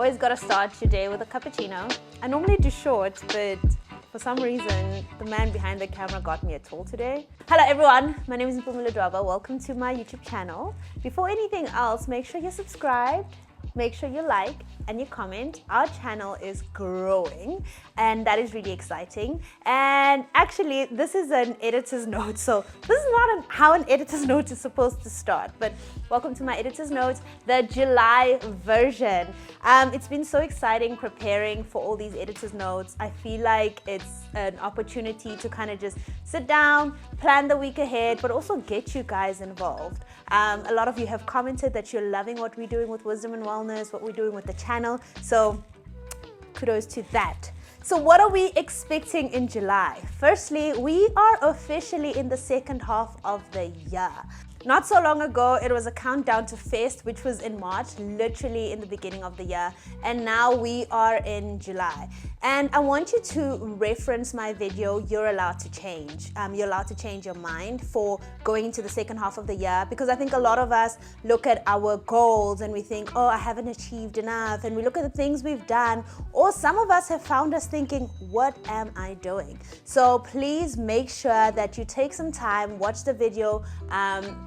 Always gotta start your day with a cappuccino. I normally do short, but for some reason, the man behind the camera got me a tall today. Hello everyone, my name is Mpumile Dwaba. Welcome to my YouTube channel. Before anything else, make sure you're subscribed, make sure you like and you comment. Our channel is growing and that is really exciting. And actually, this is an editor's note. So this is not how an editor's note is supposed to start, but welcome to my editor's note, the July version. It's been so exciting preparing for all these editor's notes. I feel like it's an opportunity to kind of just sit down, plan the week ahead, but also get you guys involved. A lot of you have commented that you're loving what we're doing with Wisdom and Wellness, what we're doing with the channel. So kudos to that. So what are we expecting in July? Firstly, we are officially in the second half of the year. Not so long ago, it was a countdown to Fest, which was in March, literally in the beginning of the year. And now we are in July. And I want you to reference my video, You're Allowed to Change. You're allowed to change your mind for going into the second half of the year, because I think a lot of us look at our goals and we think, oh, I haven't achieved enough. And we look at the things we've done, or some of us have found us thinking, what am I doing? So please make sure that you take some time, watch the video,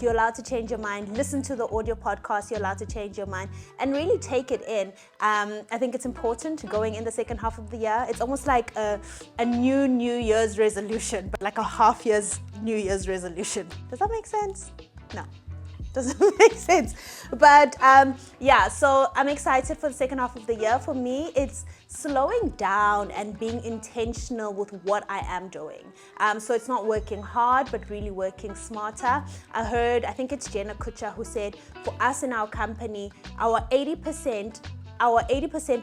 You're Allowed to Change Your Mind, listen to the audio podcast, You're Allowed to Change Your Mind, and really take it in. I think it's important going in the second half of the year. It's almost like a New Year's resolution, but like a half year's New Year's resolution. Does that make sense? No. Doesn't make sense. But yeah, so I'm excited for the second half of the year. For me, it's slowing down and being intentional with what I am doing. So it's not working hard, but really working smarter. I think it's Jenna Kutcher who said, for us in our company, our 80%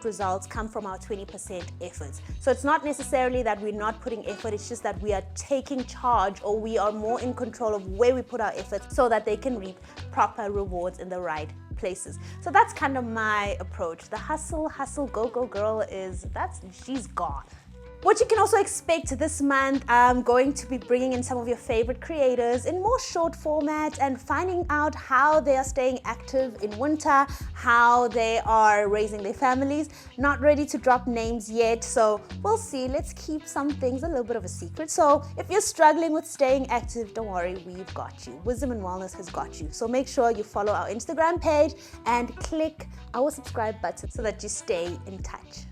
results come from our 20% efforts. So it's not necessarily that we're not putting effort, it's just that we are taking charge, or we are more in control of where we put our efforts so that they can reap proper rewards in the right places. So that's kind of my approach. The hustle, go girl she's gone. What you can also expect this month, I'm going to be bringing in some of your favorite creators in more short format and finding out how they are staying active in winter, how they are raising their families. Not ready to drop names yet, so we'll see. Let's keep some things a little bit of a secret. So if you're struggling with staying active, don't worry, we've got you. Wisdom and Wellness has got you. So make sure you follow our Instagram page and click our subscribe button so that you stay in touch.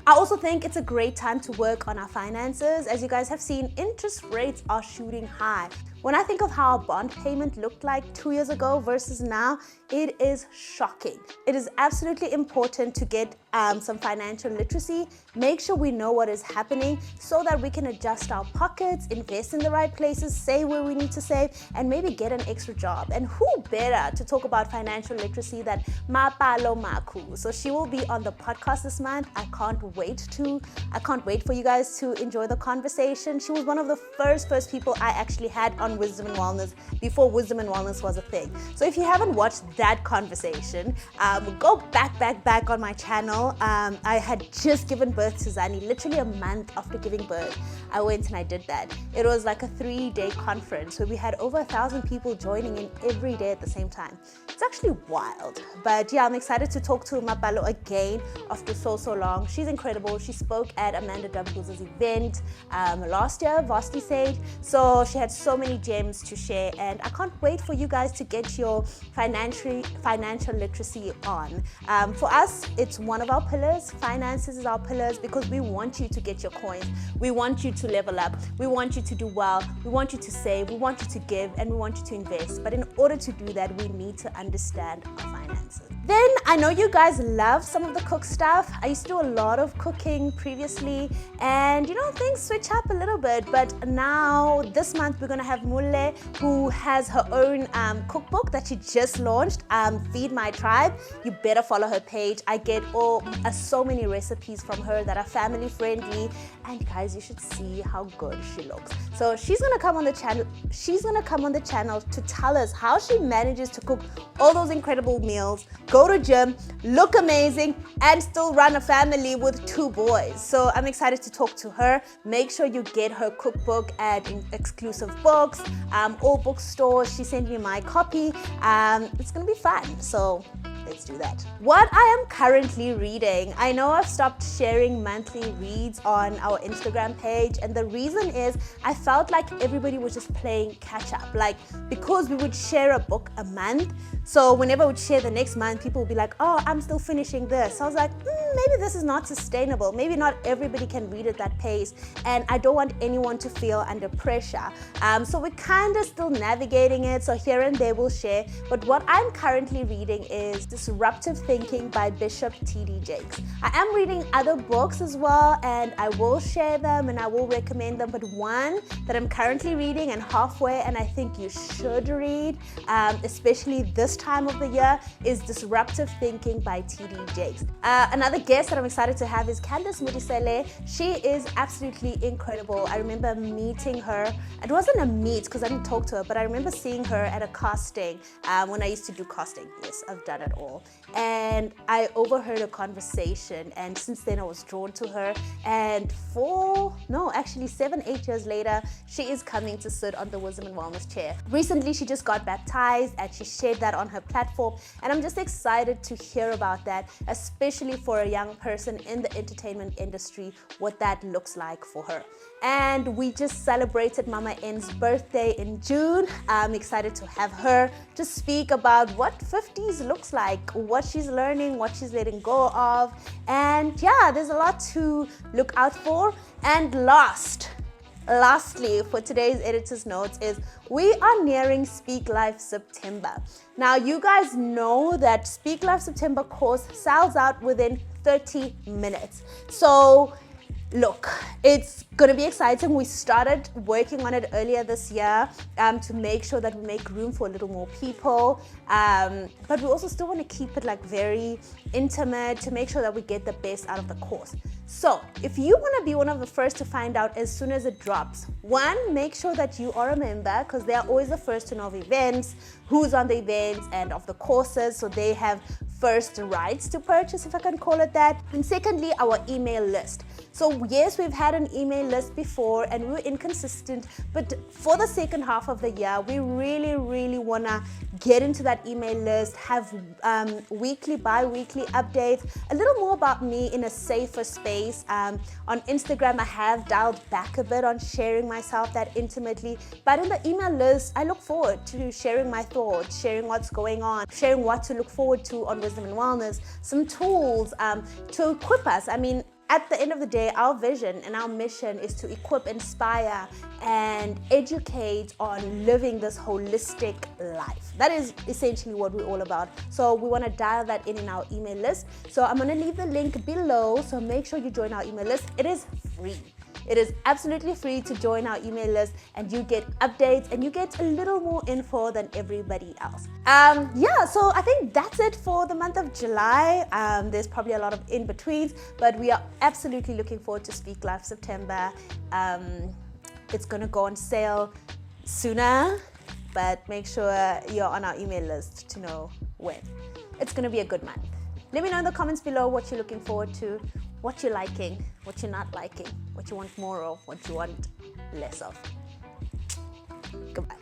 I also think it's a great time to work on our finances. As you guys have seen, interest rates are shooting high. When I think of how a bond payment looked like 2 years ago versus now, it is shocking. It is absolutely important to get some financial literacy, make sure we know what is happening so that we can adjust our pockets, invest in the right places, save where we need to save, and maybe get an extra job. And who better to talk about financial literacy than Mapalo Maku? So she will be on the podcast this month. I can't wait for you guys to enjoy the conversation. She was one of the first people I actually had on Wisdom and Wellness before Wisdom and Wellness was a thing. So if you haven't watched that conversation, go back on my channel. I had just given birth to Zani, literally a month after giving birth. I went and I did that. It was like a 3-day conference where we had over 1,000 people joining in every day at the same time. It's actually wild. But yeah, I'm excited to talk to Mapalo again after so long. She's incredible. She spoke at Amanda Dumbuza's event last year, Vasti Sage. So she had so many gems to share, and I can't wait for you guys to get your financial literacy on. For us, it's one of our pillars. Finances is our pillars because we want you to get your coins. We want you to level up. We want you to do well. We want you to save. We want you to give, and we want you to invest. But in order to do that, we need to understand our finances. Then I know you guys love some of the cook stuff. I used to do a lot of cooking previously, and things switch up a little bit. But now this month we're gonna have Mulle, who has her own cookbook that she just launched, Feed My Tribe. You better follow her page. I get so many recipes from her that are family friendly, and guys, you should see how good she looks. So she's gonna come on the channel to tell us how she manages to cook all those incredible meals, go to gym, look amazing, and still run a family with 2 boys. So I'm excited to talk to her. Make sure you get her cookbook at Exclusive Books, all bookstores. She sent me my copy. It's gonna be fun. So let's do that. What I am currently reading, I know I've stopped sharing monthly reads on our Instagram page, and the reason is I felt like everybody was just playing catch up. Like, because we would share a book a month, so whenever we'd share the next month, people would be like, oh, I'm still finishing this. So I was like, maybe this is not sustainable. Maybe not everybody can read at that pace, and I don't want anyone to feel under pressure. So we're kind of still navigating it. So here and there we'll share. But what I'm currently reading is Disruptive Thinking by Bishop T.D. Jakes. I am reading other books as well, and I will share them and I will recommend them. But one that I'm currently reading and halfway, and I think you should read, especially this time of the year, is Disruptive Thinking by T.D. Jakes. Another guest that I'm excited to have is Candace Owens. She is absolutely incredible. I remember meeting her. It wasn't a meet because I didn't talk to her, but I remember seeing her at a casting when I used to do casting. Yes, I've done it all. And I overheard a conversation, and since then I was drawn to her. And 7, 8 years later, she is coming to sit on the Wisdom and Wellness chair. Recently, she just got baptized and she shared that on her platform. And I'm just excited to hear about that, especially for a young person in the entertainment industry, what that looks like for her. And we just celebrated Mama N's birthday in June. I'm excited to have her just speak about what 50s looks like, what she's learning, what she's letting go of. And yeah, there's a lot to look out for. And lastly, for today's editor's notes is we are nearing Speak Life September. Now, you guys know that Speak Life September course sells out within 30 minutes. So look, it's gonna be exciting. We started working on it earlier this year to make sure that we make room for a little more people. But we also still want to keep it like very intimate to make sure that we get the best out of the course. So if you want to be one of the first to find out as soon as it drops, one, make sure that you are a member, because they are always the first to know of events, who's on the events and of the courses, so they have first rights to purchase, if I can call it that. And secondly, our email list. So yes, we've had an email list before and we were inconsistent, but for the second half of the year, we really want to get into that email list, have weekly, bi-weekly updates, a little more about me in a safer space. On Instagram, I have dialed back a bit on sharing myself that intimately, but in the email list, I look forward to sharing my thoughts, sharing what's going on, sharing what to look forward to on Wisdom and Wellness, some tools to equip us. I mean, at the end of the day, our vision and our mission is to equip, inspire, and educate on living this holistic life. That is essentially what we're all about. So we want to dial that in our email list. So I'm going to leave the link below. So make sure you join our email list. It is free. It is absolutely free to join our email list, and you get updates and you get a little more info than everybody else. Yeah, so I think that's it for the month of July. There's probably a lot of in-betweens, but we are absolutely looking forward to Speak Life September. It's gonna go on sale sooner, but make sure you're on our email list to know when. It's gonna be a good month. Let me know in the comments below what you're looking forward to, what you're liking, what you're not liking, what you want more of, what you want less of. Goodbye.